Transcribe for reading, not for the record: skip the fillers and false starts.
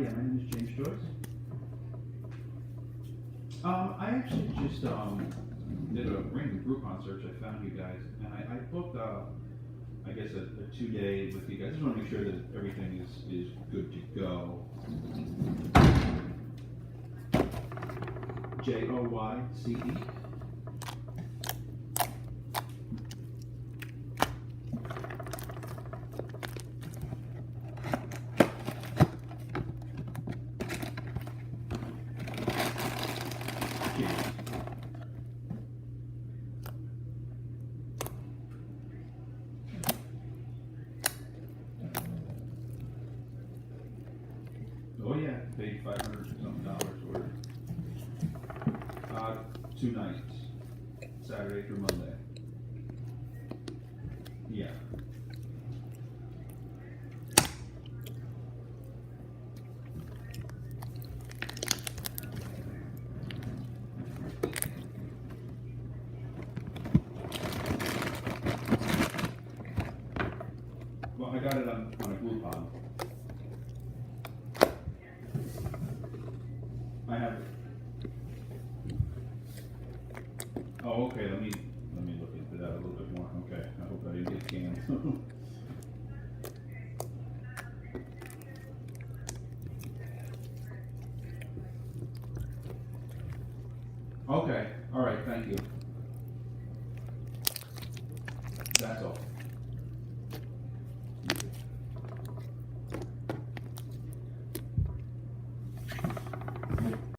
Yeah, my name is James Joyce. I actually just did a random Groupon search. I found you guys, and I booked I guess a 2-day with you guys. I just want to make sure that everything is good to go. Joyce. Oh yeah, paid $500 something for it. 2 nights, Saturday through Monday. Yeah. Well, I got it on a Groupon. I have. Oh, okay. Let me look into that a little bit more. Okay. I hope I didn't get canned. Okay. All right. Thank you.